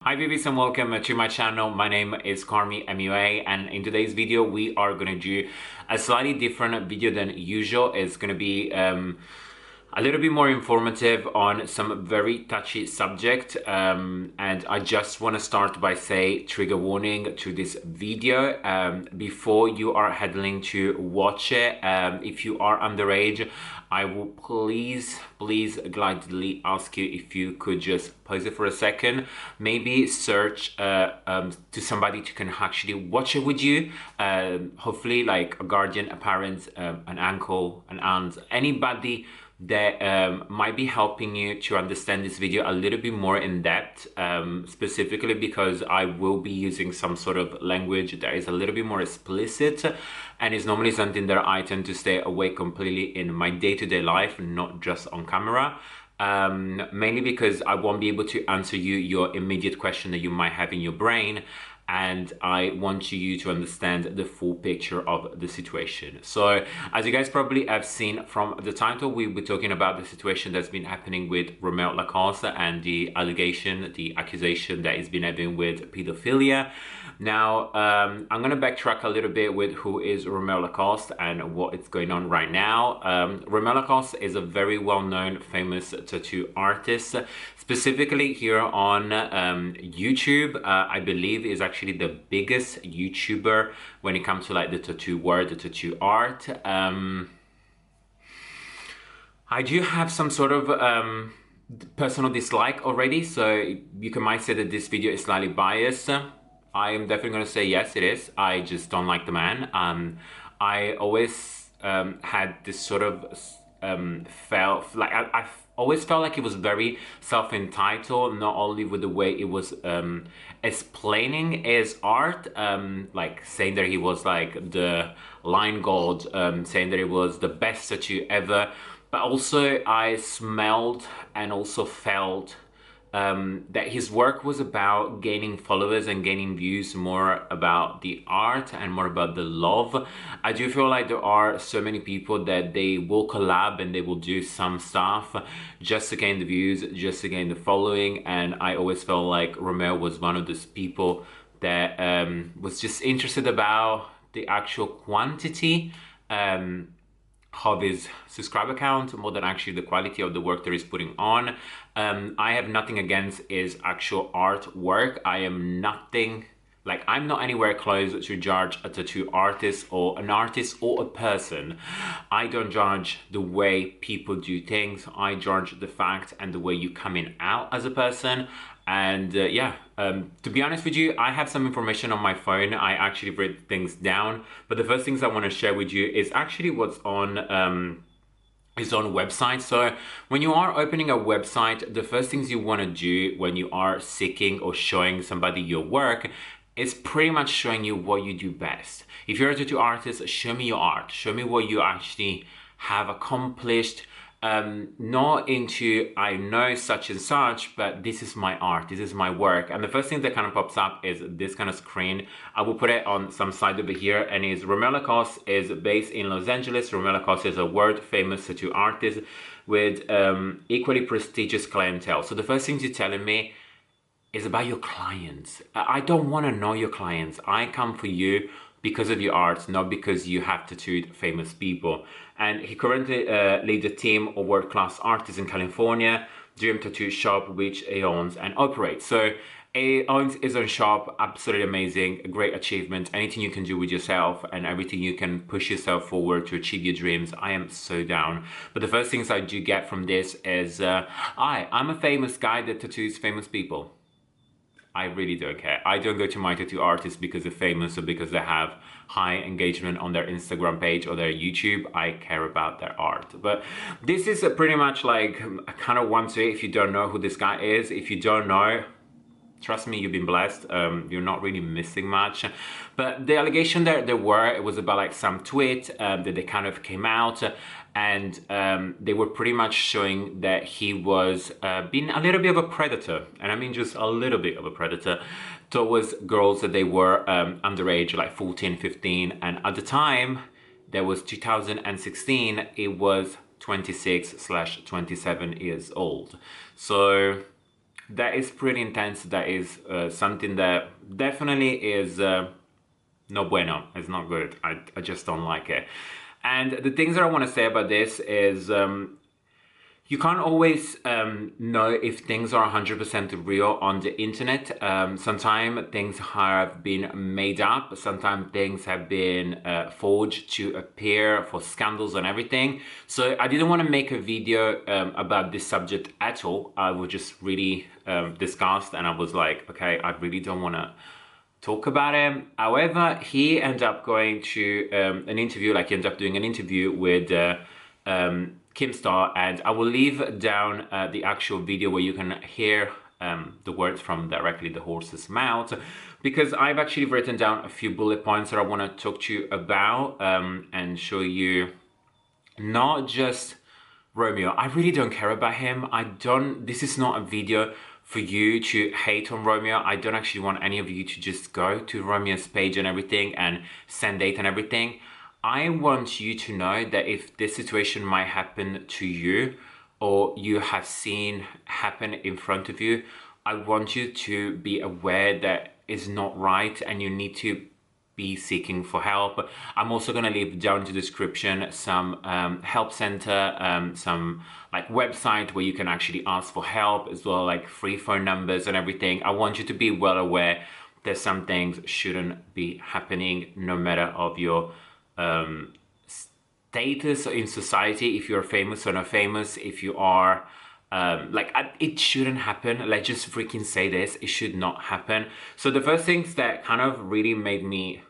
Hi Bibies and welcome to my channel. My name is CarmiMua, and in today's video we are going to do a slightly different video than usual. It's going to be a little bit more informative on some very touchy subject, and I just want to start by say trigger warning to this video before you are heading to watch it. If you are underage, I will please gladly ask you if you could just pause it for a second, maybe search to somebody who can actually watch it with you, hopefully like a guardian, a parent, an uncle, an aunt, anybody that might be helping you to understand this video a little bit more in depth, specifically because I will be using some sort of language that is a little bit more explicit, and is normally something that I tend to stay away completely in my day-to-day life, not just on camera. Mainly because I won't be able to answer your immediate question that you might have in your brain, and I want you to understand the full picture of the situation. So as you guys probably have seen from the title, we'll be talking about the situation that's been happening with Romeo Lacoste and the allegation, the accusation that he's been having with pedophilia. Now, I'm gonna backtrack a little bit with who is Romeo Lacoste and what is going on right now. Romeo Lacoste is a very well-known, famous tattoo artist, specifically here on YouTube. I believe is actually the biggest YouTuber when it comes to like the tattoo world, the tattoo art. I do have some sort of personal dislike already, so might say that this video is slightly biased. I am definitely going to say yes, it is. I just don't like the man. I always had this sort of felt like I always felt like it was very self-entitled, not only with the way it was explaining his art, like saying that he was like the line god, saying that it was the best tattoo ever, but also I smelled and also felt that his work was about gaining followers and gaining views, more about the art and more about the love. I do feel like there are so many people that they will collab and they will do some stuff just to gain the views, just to gain the following, and I always felt like Romeo was one of those people that was just interested about the actual quantity of his subscriber count more than actually the quality of the work that he's putting on. I have nothing against his actual artwork. I'm not anywhere close to judge a tattoo artist or an artist or a person. I don't judge the way people do things. I judge the fact and the way you coming out as a person. And to be honest with you, I have some information on my phone. I actually write things down, but the first things I want to share with you is actually what's on his own website. So when you are opening a website, the first things you want to do when you are seeking or showing somebody your work is pretty much showing you what you do best. If you're a tattoo artist, show me your art. Show me what you actually have accomplished. Not into I know such and such, but this is my art, this is my work. And the first thing that kind of pops up is this kind of screen. I will put it on some side over here, and is Romeo Lacoste is based in Los Angeles. Romeo Lacoste is a world famous tattoo artist with equally prestigious clientele. So the first thing you're telling me is about your clients. I don't want to know your clients. I come for you because of your art, not because you have tattooed famous people. And he currently leads a team of world-class artists in California, Dream Tattoo Shop, which he owns and operates. So he owns his own shop, absolutely amazing, a great achievement. Anything you can do with yourself and everything you can push yourself forward to achieve your dreams, I am so down. But the first things I do get from this is, I'm a famous guy that tattoos famous people. I really don't care. I don't go to my tattoo artists because they're famous or because they have high engagement on their Instagram page or their YouTube. I care about their art. But this is pretty much like, I kind of want to, if you don't know who this guy is, if you don't know, trust me, you've been blessed. You're not really missing much. But the allegation that it was about like some tweet that they kind of came out, and they were pretty much showing that he was being a little bit of a predator, and I mean just a little bit of a predator, towards girls that they were underage, like 14, 15, and at the time, that was 2016, it was 26/27 years old. So that is pretty intense. That is something that definitely is no bueno. It's not good. I just don't like it. And the things that I want to say about this is you can't always know if things are 100% real on the internet. Sometimes things have been made up. Sometimes things have been forged to appear for scandals and everything. So I didn't want to make a video about this subject at all. I was just really disgusted, and I was like, okay, I really don't want to talk about him. However, he ended up going to an interview, like he ended up doing an interview with Kim Star, and I will leave down the actual video where you can hear the words from directly the horse's mouth, because I've actually written down a few bullet points that I want to talk to you about and show you not just Romeo. I really don't care about him. This is not a video for you to hate on Romeo. I don't actually want any of you to just go to Romeo's page and everything and send date and everything. I want you to know that if this situation might happen to you, or you have seen happen in front of you, I want you to be aware that it's not right and you need to be seeking for help. I'm also going to leave down in the description some help center, some like website where you can actually ask for help, as well, like free phone numbers and everything. I want you to be well aware that some things shouldn't be happening, no matter of your status in society, if you're famous or not famous, if you are it shouldn't happen. Let's just freaking say this, it should not happen. So the first things that kind of really made me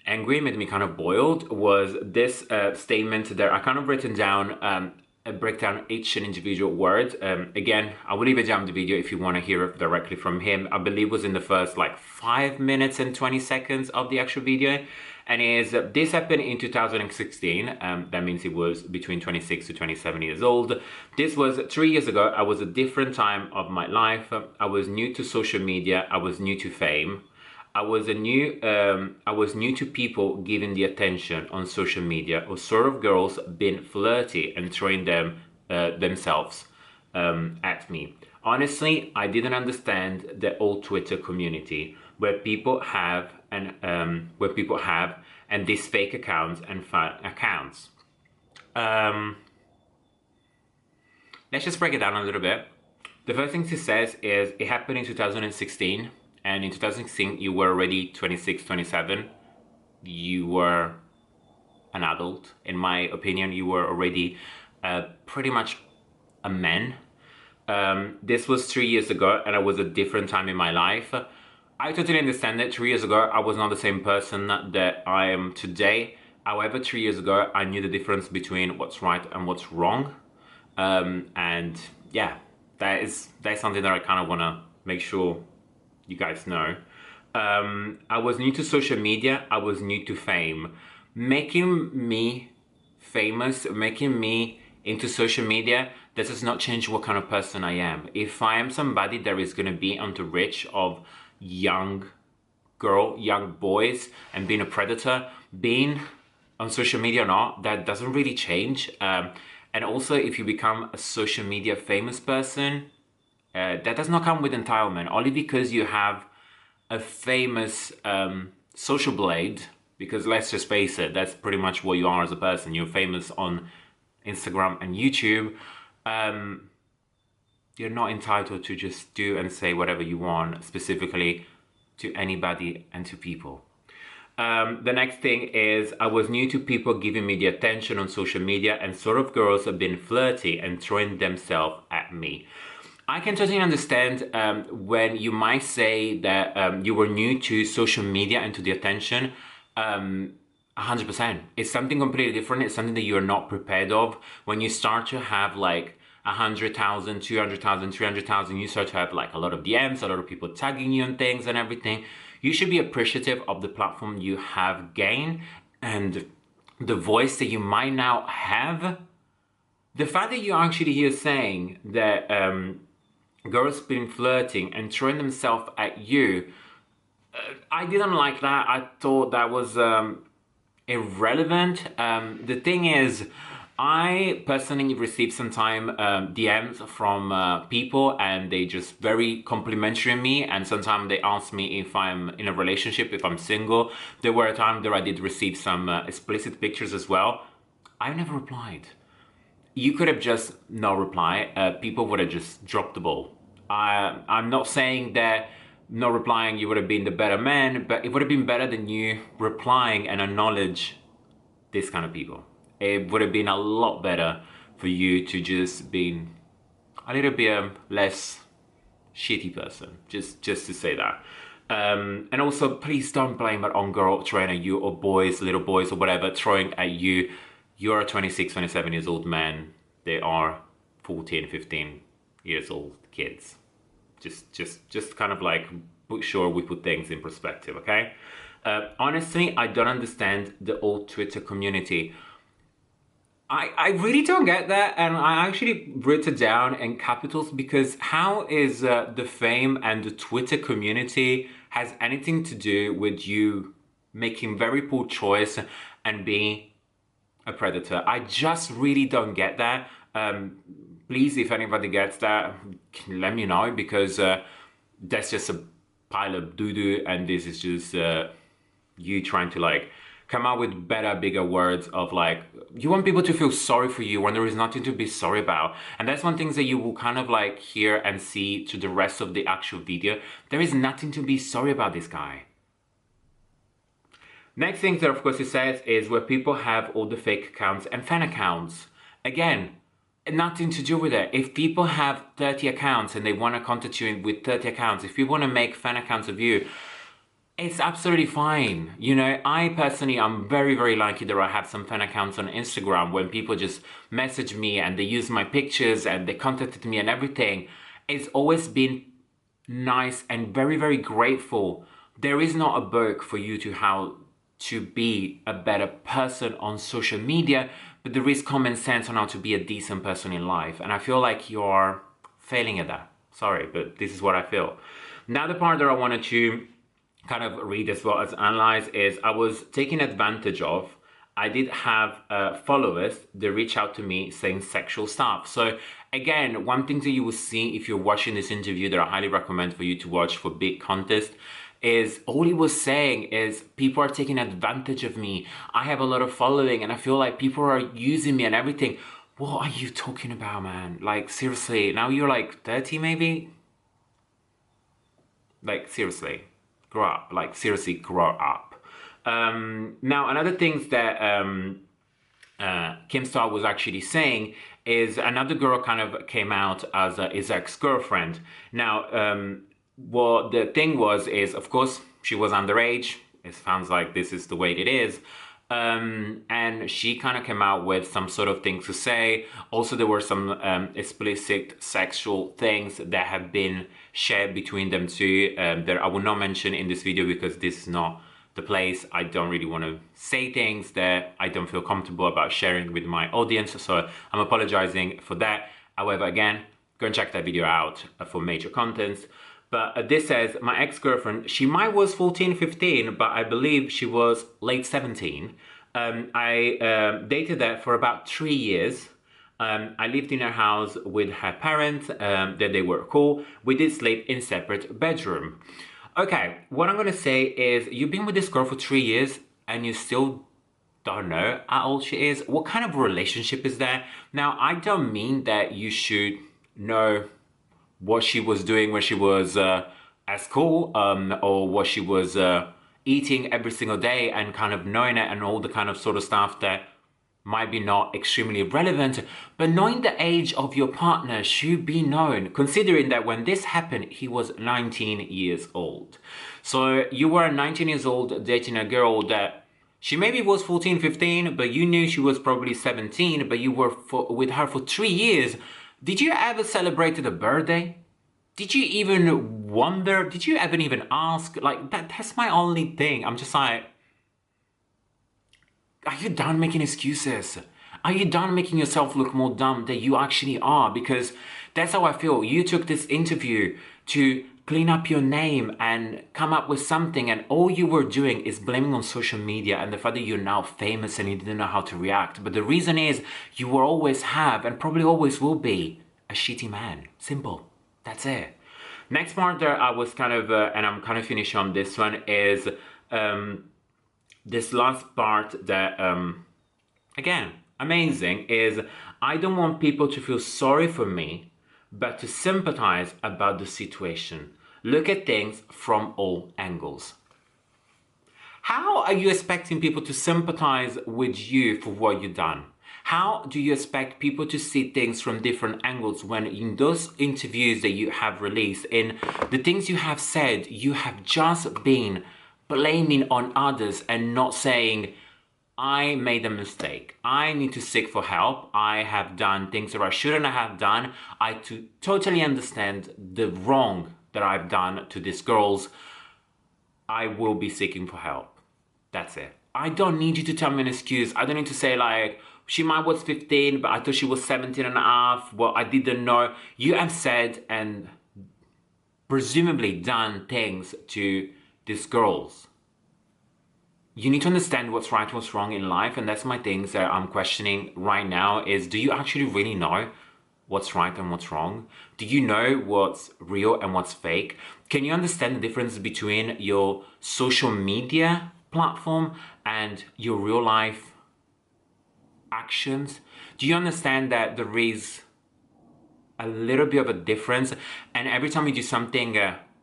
angry, made me kind of boiled, was this statement that I kind of written down, break down each and individual word. Again, I will leave it down in the video if you want to hear it directly from him. I believe it was in the first like 5 minutes and 20 seconds of the actual video. And this happened in 2016. That means he was between 26 to 27 years old. This was 3 years ago. I was a different time of my life. I was new to social media. I was new to fame. I was new to people giving the attention on social media, or sort of girls being flirty and throwing themselves at me. Honestly, I didn't understand the old Twitter community where people have and these fake accounts and fan accounts. Let's just break it down a little bit. The first thing he says is it happened in 2016. And in 2016, you were already 26, 27. You were an adult. In my opinion, you were already pretty much a man. This was 3 years ago, and it was a different time in my life. I totally understand that 3 years ago, I was not the same person that I am today. However, 3 years ago, I knew the difference between what's right and what's wrong. And yeah, that's something that I kind of want to make sure you guys know. I was new to social media. I was new to fame. Making me famous, making me into social media, that does not change what kind of person I am. If I am somebody that is going to be on the reach of young boys and being a predator, being on social media or not, that doesn't really change. And also, if you become a social media famous person, that does not come with entitlement, only because you have a famous social blade, because let's just face it, that's pretty much what you are as a person. You're famous on Instagram and YouTube. You're not entitled to just do and say whatever you want, specifically to anybody and to people. The next thing is, I was new to people giving me the attention on social media, and sort of girls have been flirty and throwing themselves at me. I can totally understand when you might say that you were new to social media and to the attention. 100%. It's something completely different. It's something that you're not prepared of. When you start to have like 100,000, 200,000, 300,000, you start to have like a lot of DMs, a lot of people tagging you on things and everything. You should be appreciative of the platform you have gained and the voice that you might now have. The fact that you're actually here saying that girls been flirting and throwing themselves at you, I didn't like that. I thought that was irrelevant. The thing is, I personally received sometime DMs from people, and they just very complimentary me, and sometimes they ask me if I'm in a relationship, if I'm single. There were a time that I did receive some explicit pictures as well. I never replied. You could have just no reply. People would have just dropped the ball. I'm not saying that not replying you would have been the better man, but it would have been better than you replying and acknowledge this kind of people. It would have been a lot better for you to just be a little bit less shitty person, just to say that. And also, please don't blame it on girl throwing at you, or boys, little boys or whatever throwing at you. You're a 26, 27 years old man. They are 14, 15 years old kids. Just kind of like put sure we put things in perspective, okay? Honestly, I don't understand the old Twitter community. I really don't get that, and I actually wrote it down in capitals, because how is the fame and the Twitter community has anything to do with you making very poor choice and being a predator? I just really don't get that. Please, if anybody gets that, let me know, because that's just a pile of doo-doo, and this is just you trying to like come out with better, bigger words of like, you want people to feel sorry for you when there is nothing to be sorry about. And that's one thing that you will kind of like hear and see to the rest of the actual video. There is nothing to be sorry about this guy. Next thing that of course it says is where people have all the fake accounts and fan accounts. Again, nothing to do with it. If people have 30 accounts and they want to contact you with 30 accounts, if you want to make fan accounts of you, it's absolutely fine. You know, I personally, I'm very, very lucky that I have some fan accounts on Instagram when people just message me and they use my pictures and they contacted me and everything. It's always been nice and very, very grateful. There is not a book for you to how to be a better person on social media, but there is common sense on how to be a decent person in life. And I feel like you're failing at that. Sorry, but this is what I feel. Now the part that I wanted to kind of read as well as analyze is I was taken advantage of. I did have followers that reach out to me saying sexual stuff. So again, one thing that you will see if you're watching this interview that I highly recommend for you to watch for big contest is all he was saying is people are taking advantage of me. I have a lot of following and I feel like people are using me and everything. What are you talking about, man? Like seriously, now you're like 30 maybe? Like seriously. Grow up, like seriously grow up. Now another thing that Kim Star was actually saying is another girl kind of came out as his ex-girlfriend. Now what the thing was is, of course, she was underage. It sounds like this is the way it is. And she kind of came out with some sort of things to say. Also, there were some explicit sexual things that have been shared between them two that I will not mention in this video because this is not the place. I don't really want to say things that I don't feel comfortable about sharing with my audience, so I'm apologizing for that. However, again, go and check that video out for major contents. But this says, my ex-girlfriend, she might was 14, 15, but I believe she was late 17. I dated her for about 3 years. I lived in her house with her parents, that they were cool. We did sleep in separate bedroom. Okay, what I'm gonna say is, you've been with this girl for 3 years and you still don't know how old she is. What kind of relationship is that? Now, I don't mean that you should know what she was doing when she was at school, or what she was eating every single day and kind of knowing it and all the kind of sort of stuff that might be not extremely relevant, but knowing the age of your partner should be known, considering that when this happened, he was 19 years old. So you were 19 years old dating a girl that she maybe was 14, 15, but you knew she was probably 17, but you were with her for 3 years. Did you ever celebrate a birthday? Did you even wonder? Did you ever even ask? Like, that's my only thing. I'm just like, are you done making excuses? Are you done making yourself look more dumb than you actually are? Because that's how I feel. You took this interview to clean up your name and come up with something, and all you were doing is blaming on social media and the fact that you're now famous and you didn't know how to react. But the reason is you will always have and probably always will be a shitty man. Simple. That's it. Next part that I was kind of, and I'm kind of finishing on this one, is this last part that, again, amazing, is I don't want people to feel sorry for me, but to sympathize about the situation. Look at things from all angles. How are you expecting people to sympathize with you for what you've done? How do you expect people to see things from different angles when in those interviews that you have released, in the things you have said, you have just been blaming on others and not saying, I made a mistake. I need to seek for help. I have done things that I shouldn't have done. I totally understand the wrong that I've done to these girls. I will be seeking for help. That's it. I don't need you to tell me an excuse. I don't need to say like, she might was 15, but I thought she was 17 and a half. Well, I didn't know. You have said and presumably done things to these girls. You need to understand what's right, what's wrong in life, and that's my things that I'm questioning right now is, do you actually really know what's right and what's wrong? Do you know what's real and what's fake? Can you understand the difference between your social media platform and your real life actions? Do you understand that there is a little bit of a difference, and every time you do something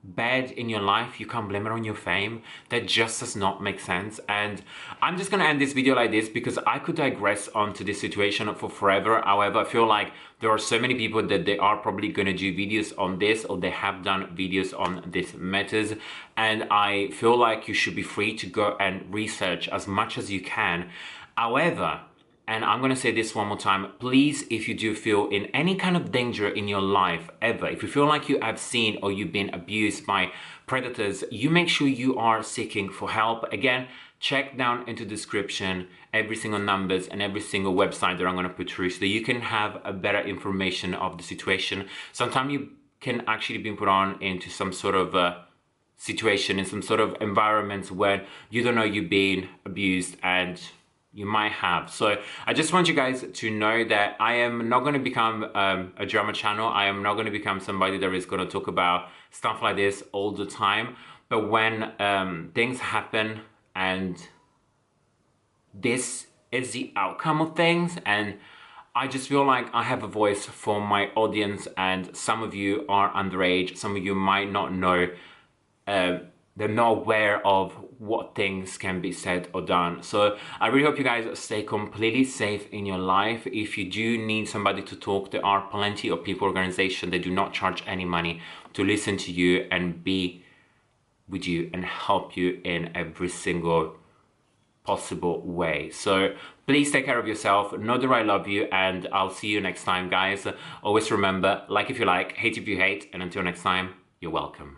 bad in your life, you can't blame it on your fame? That just does not make sense. And I'm just gonna end this video like this because I could digress onto this situation for forever. However, I feel like there are so many people that they are probably gonna do videos on this, or they have done videos on this matters, and I feel like you should be free to go and research as much as you can. However, and I'm gonna say this one more time, please, if you do feel in any kind of danger in your life ever, if you feel like you have seen or you've been abused by predators, you make sure you are seeking for help. Again, check down into the description every single numbers and every single website that I'm gonna put through so that you can have a better information of the situation. Sometimes you can actually be put on into some sort of situation, in some sort of environments where you don't know you're being abused, and you might have. So I just want you guys to know that I am not going to become a drama channel. I am not going to become somebody that is going to talk about stuff like this all the time. But when things happen and this is the outcome of things, and I just feel like I have a voice for my audience, and some of you are underage, some of you might not know, they're not aware of what things can be said or done. So I really hope you guys stay completely safe in your life. If you do need somebody to talk, there are plenty of people, organizations that do not charge any money to listen to you and be with you and help you in every single possible way. So please take care of yourself, know that I love you, and I'll see you next time, guys. Always remember, like if you like, hate if you hate, and until next time, you're welcome.